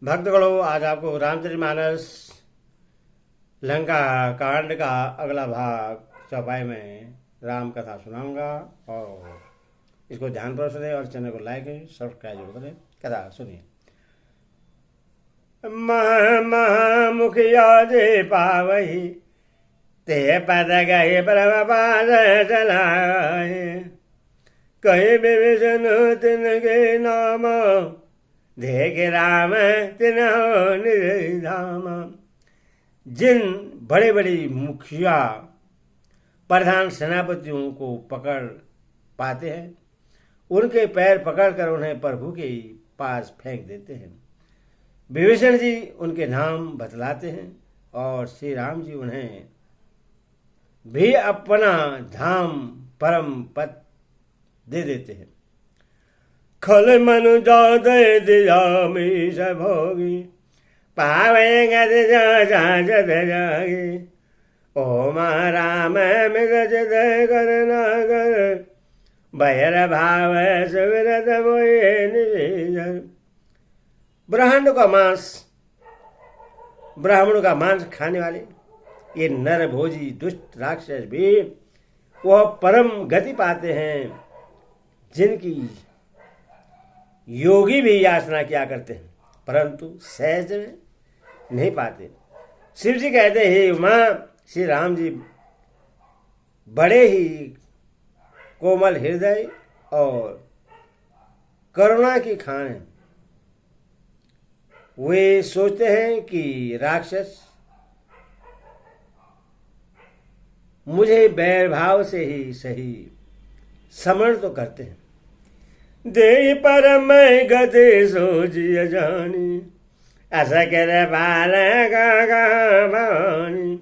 भक्तगणों, आज आपको रामचरितमानस लंका कांड का अगला भाग चौपाई में राम कथा सुनाऊंगा और इसको ध्यान पर सुने और चैनल को लाइक सब्सक्राइब जरूर करें। कथा सुनिए। मुखिया जे पावही ते पद गए प्रभात चलाए, कहे विभीषण तिनके नाम देख राम तिन्हो निर्धाम। जिन बड़े बड़े मुखिया प्रधान सेनापतियों को पकड़ पाते हैं, उनके पैर पकड़कर उन्हें प्रभु के पास फेंक देते हैं। विभीषण जी उनके नाम बतलाते हैं और श्री राम जी उन्हें भी अपना धाम परम पद दे देते हैं। खल मनु जादय दिया मीश भोगी, पावेंगे जागी। ओम राम मिगज दय कर नागर, भैर भाव सुविरत बोए निजर। ब्राह्मणों का मांस खाने वाले ये नर भोजी दुष्ट राक्षस भी वह परम गति पाते हैं जिनकी योगी भी याचना किया करते हैं, परंतु सहज में नहीं पाते। शिव जी कहते हैं, उमा, श्री राम जी बड़े ही कोमल हृदय और करुणा की खान है। वे सोचते हैं कि राक्षस मुझे बैर भाव से ही सही समरण तो करते हैं। दे पर मैं गति सोचिए जानी, ऐसा करे बाल गानी।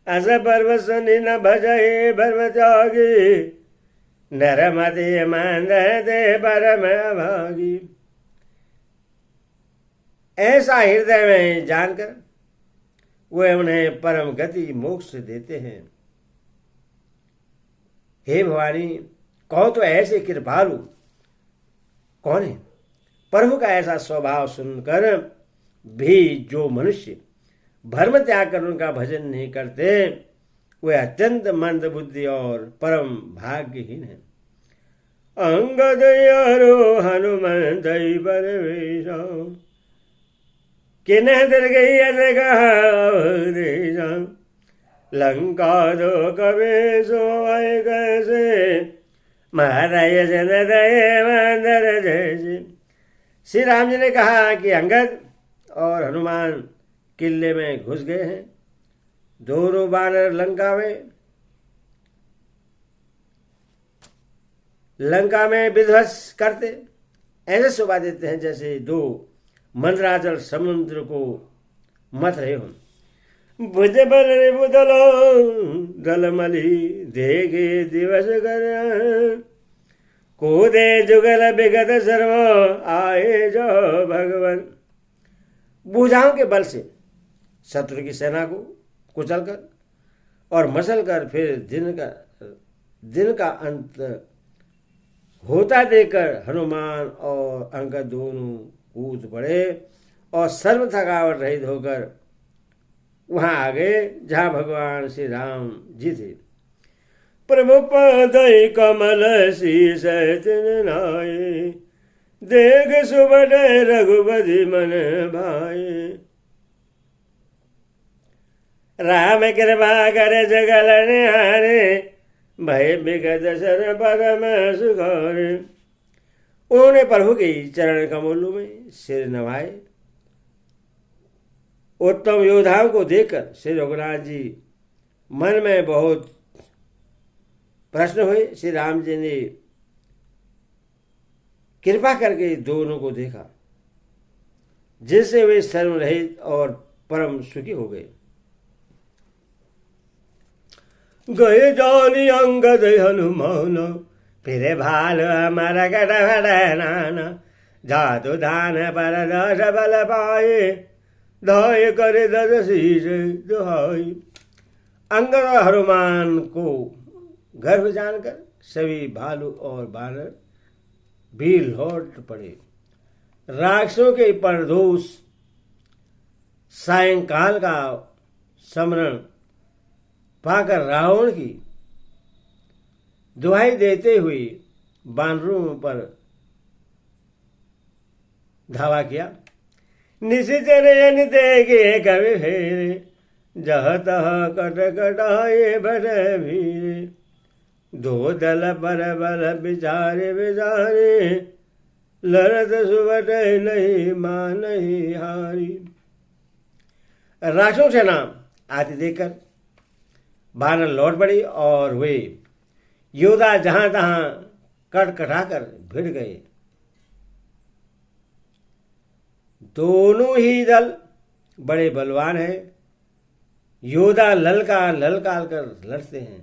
ऐसा पर्व सुनी न भजई भर्म त्यागी, नरमति मंद दे परम भागी। ऐसा हृदय में जानकर वे उन्हें परम गति मोक्ष देते हैं। हे भवानी, कहो तो ऐसे कृपालु कौन है? प्रभु का ऐसा स्वभाव सुनकर भी जो मनुष्य भर्म त्याग कर उनका भजन नहीं करते, वे अत्यंत मंद बुद्धि और परम भाग्यहीन है। अंगद हनुमंत किन्ह दीर्घ लंका दो कवि सो कैसे, महाराज जन दये मंदर जैसे। श्री राम जी ने कहा कि अंगद और हनुमान किले में घुस गए हैं। दोनों बानर लंका में विध्वंस करते ऐसे शोभा देते हैं जैसे दो मंदराचल समुद्र को मथ रहे हों। भुज बल बुदलो दलमली देगे दिवस कर, कूदे जुगल विगत सर्व आए जो भगवान। भुजाओं के बल से शत्रु की सेना को कुचलकर और मसलकर फिर दिन का अंत होता देखकर हनुमान और अंगद दोनों कूद पड़े और सर्व थकावट रहित होकर वहां आ गए जहां भगवान श्री राम जी थे। प्रभु पदय कमल शीस नाये, देख सुबड रघुपति मन भाए। राम कृपा कर जगल निहारे, भय विगत सर परम सुखारे। उन्होंने प्रभु के चरण कमलों में सिर नवाए। उत्तम योद्धाओं को देखकर श्री रघुनाथ जी मन में बहुत प्रश्न हुए। श्री राम जी ने कृपा करके दोनों को देखा, जिससे वे सर्वरहित और परम सुखी हो गए। गए जानी अंगद हनुमान, फिर भाल अमर नाना। जादू दान पर दस बल पाए, धाय करे दस शीश दुहाई। अंगद और हनुमान को गर्भ जानकर सभी भालू और बानर भी लौट पड़े। राक्षसों के परदोष सायंकाल का स्मरण पाकर रावण की दुहाई देते हुए बानरों पर धावा किया। निश्चर जन देगे कवि फेरे, जह तह कट कटाए बड़ भीरे। दो दल पर बल विचारे विचारे, लड़त सुबट नहीं मां नहीं हारी। राक्षसों से नाम आदि देकर वानर लौट पड़ी और वे योद्धा जहां तहां कटकटाकर भिड़ गए। दोनों ही दल बड़े बलवान हैं। योद्धा ललकार ललकार कर लड़ते हैं,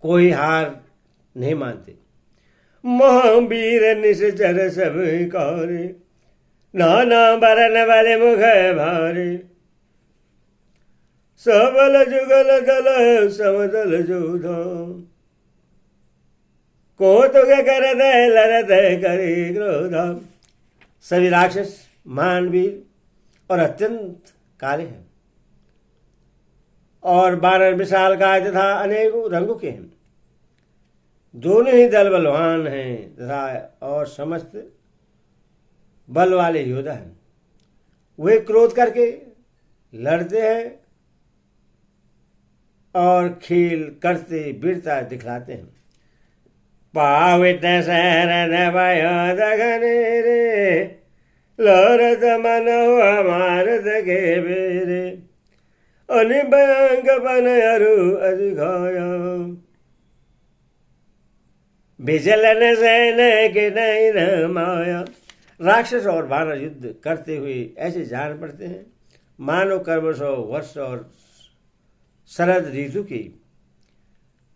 कोई हार नहीं मानते। महावीर निश्चर सब कारे, नाना बरन वाले मुख भारे। सबल जुगल दल समदल जोधा, कौतुक कर दे लरत करे क्रोधा। सभी राक्षस महावीर और अत्यंत काले हैं, और वानर विशाल काय तथा अनेकों रंगों के हैं। दोनों ही दल बलवान हैं तथा और समस्त बल वाले योद्धा हैं। वे क्रोध करके लड़ते हैं और खेल करते वीरता दिखलाते हैं। पावित शरण भयो दगने रे, लरत मन मारत के बेरे। अनिभयंग बन अरु अधिकाया, बिजलन सैन के नहीं माया। राक्षस और वानर युद्ध करते हुए ऐसे जान पड़ते हैं मानो कर्मशो वर्ष और शरद ऋतु की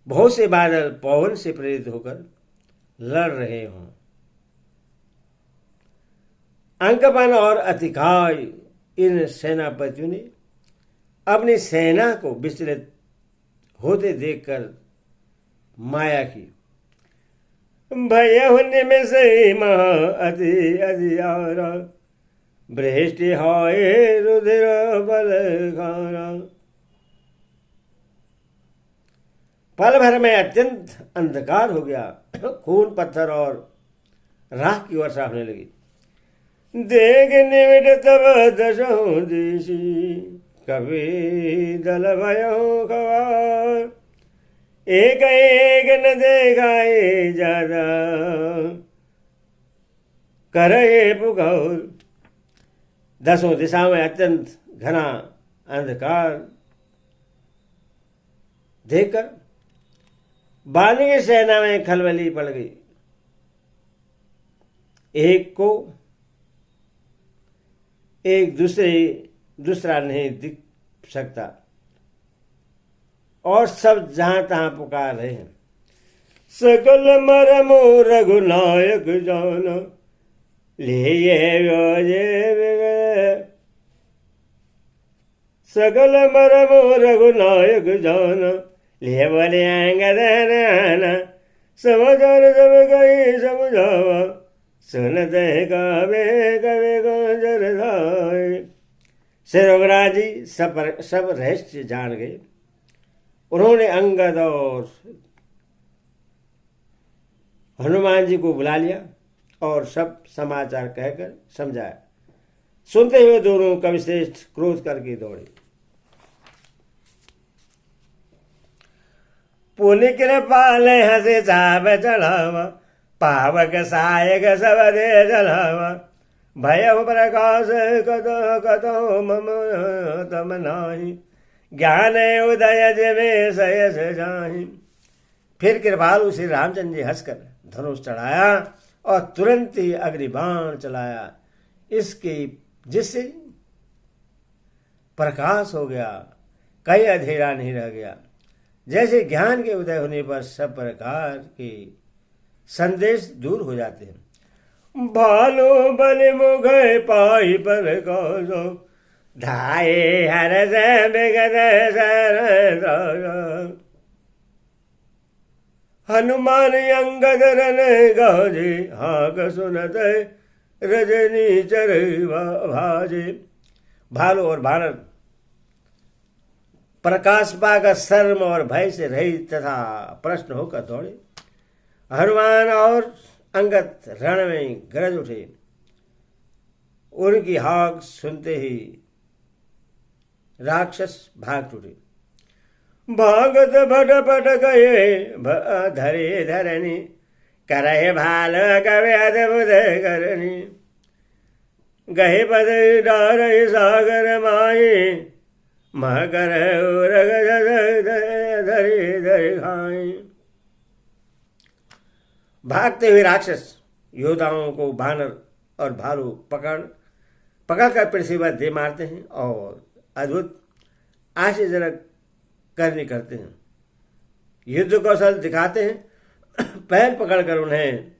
बहुत से बादल पवन से प्रेरित होकर लड़ रहे हों। अंकपन और अतिकाय इन सेनापतियों ने अपनी सेना को विचलित होते देखकर माया की। भय होने में से महा अति अधियारा, बृष्टि हाय रुधिर बलकारा। पल भर में अत्यंत अंधकार हो गया, खून पत्थर और राख की वर्षा होने लगी। देख निविड़ तब दशों दिशि, कवि दल भयो खवार। एक एक न देखाए ज्यादा, करे पुकार। दसों दिशाओं में अत्यंत घना अंधकार देखकर बानी की सेना में खलबली पड़ गई। एक को एक दूसरा नहीं दिख सकता और सब जहां तहां पुकार रहे हैं। सकल मरमो रघुनायक जाना, सकल मरमो रघुनायक जाना, ले बोले अंगद समझान सब गई समझावा। सुनत कवे कवे गंजर धाय। श्री रघुनाथ जी सब रहस्य जान गए। उन्होंने अंगद और हनुमान जी को बुला लिया और सब समाचार कहकर समझाया। सुनते हुए दोनों कविश्रेष्ठ क्रोध करके दौड़े। पुनि कृपाल हंसे चाप चढ़ावा, पावक सायक सब दे जलावा। भय प्रकाश कतो कतो मम तम नाही, ज्ञान उदय जिवे सयस जाहि। फिर कृपालु श्री रामचंद्र जी हंसकर धनुष चढ़ाया और तुरंत ही अग्निबाण चलाया, जिससे प्रकाश हो गया, कहीं अंधेरा नहीं रह गया। जैसे ज्ञान के उदय होने पर सब प्रकार के संदेश दूर हो जाते हैं। भालो बल मुख पाई पर काजो, धाये हरस बिगद सर। हनुमान अंगद रन गाजे, हाक सुनत रजनी चर भाजे। भालू और बानर प्रकाश पाकर शर्म और भय से रहित तथा प्रश्न होकर दौड़े। हनुमान और अंगद रण में गरज उठे। उनकी हाक सुनते ही राक्षस भाग छूटे। भागत भट पट गए धरे धरनी, करे भाल कवे अद्भुत करनी। गहे पद डार सागर माए, महकर धरे धरे खाए। भागते हुए राक्षस योद्धाओं को बानर और भालू पकड़कर पृथ्वी पर दे मारते हैं और अद्भुत आश्चर्यजनक करनी करते हैं। युद्ध कौशल दिखाते हैं। पैर पकड़कर उन्हें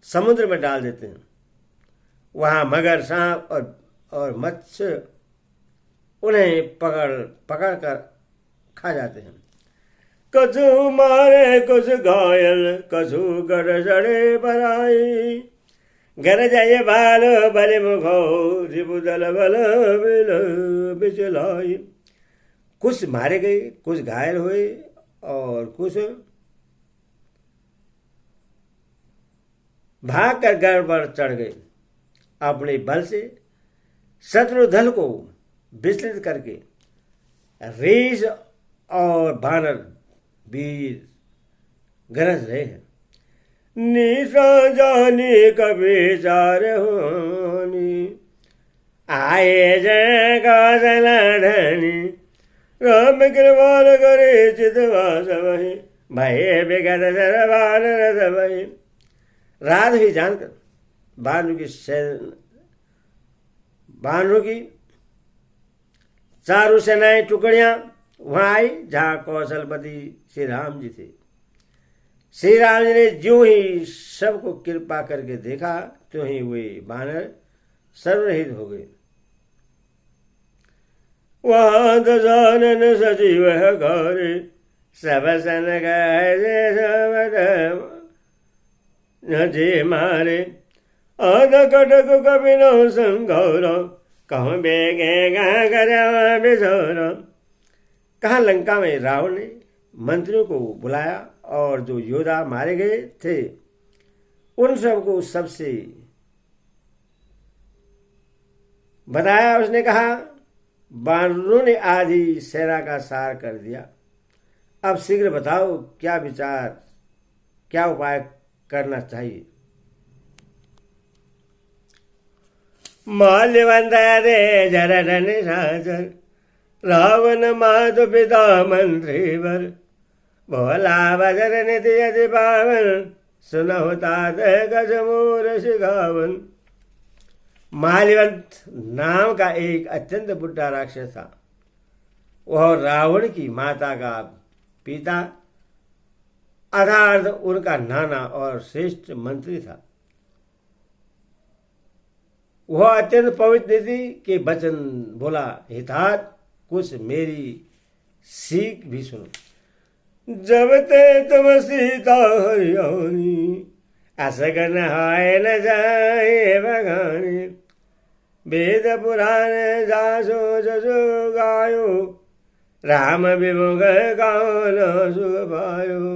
समुद्र में डाल देते हैं। वहां मगर, सांप और मत्स्य उन्हें पकड़ कर खा जाते हैं। कछु मारे कुछ घायल, कछु गड़ सड़े पराई। घर जाए बाल बल मुखो, रिपुदल बल बिचलाई। कुछ मारे गए, कुछ घायल हुए और कुछ भागकर गढ़ पर चढ़ गए। अपने बल से शत्रु दल को विचलित करके रीछ और बानर वीर गरज रहे हैं। निशा जानी कभी चार होनी, आए जय कौशल ढनी। राम कृपाल करे चितवास वही, भय विगत सरबान रस वही। रात ही जानकर बानरों की चारों सेनाएं टुकड़ियां वहां आई जहां कौशलपति श्री राम जी थे। श्री राम जी ने ज्यों ही सबको कृपा करके देखा त्यों ही वे बानर सर्वरहित हो गए। वहां दशानन सजीव है गौरी, सब सन जे मारे। आध कटक कभी न संघौर, कहूँ बेगे बिछोर। कहा लंका में रावण ने मंत्रियों को बुलाया और जो योद्धा मारे गए थे उन सबको सबसे बताया। उसने कहा बानरों ने आधी सेना का सार कर दिया। अब शीघ्र बताओ क्या विचार, क्या उपाय करना चाहिए। माल्यवंत दे जरन साजर, रावण माधु पिता मंत्री वर। भोला बजर निधि यदि पावन, सुनहु तात गज मोर सिखावन। माल्यवंत नाम का एक अत्यंत बुढ़ा राक्षस था। वह रावण की माता का पिता अर्थात उनका नाना और श्रेष्ठ मंत्री था। वह अत्यंत पवित्र निधि के वचन बोला, हितात कुछ मेरी सीख भी सुनो। जब ते तुम सीता हरियाणी, असगन हाय न जाए बगानी। वेद पुराण जासो जसो गायो, राम विमुख गाओ न सुख पायो।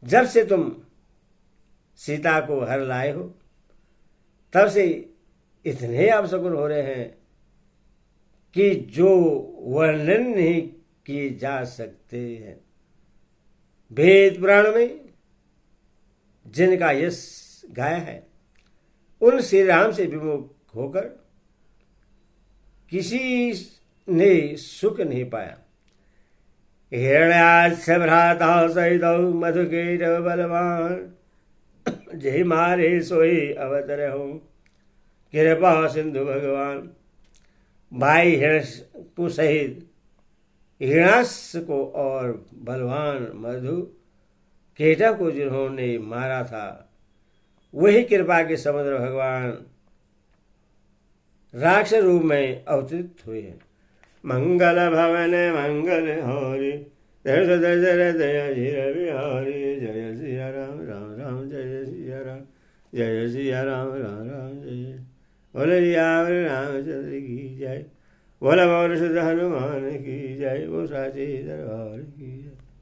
जब से तुम सीता को हर लाए हो तब से इतने अपशकुन हो रहे हैं कि जो वर्णन नहीं किए जा सकते हैं। वेद पुराण में जिनका यश गाया है उन श्री राम से विमुख होकर किसी ने सुख नहीं पाया। हिरण्याक्ष भ्राता सहित मधुकीट बलवान, जय मारे सोई अवतर हो कृपा सिंधु भगवान। भाई हिरण्यकु सहित हिरण्याक्ष को और बलवान मधु केटा को जिन्होंने मारा था वही कृपा के समुद्र भगवान राक्षस रूप में अवतरित हुए हैं। मंगल भवन मंगल हरि, दशरथ जय धीर बिहारी। जय सिया राम राम राम जय सिया राम, जय सिया राम राम राम जय। बोले सियावर रामचंद्र की जय। बोला पवन सुत हनुमान की जय। वो साचे दरबार की जय।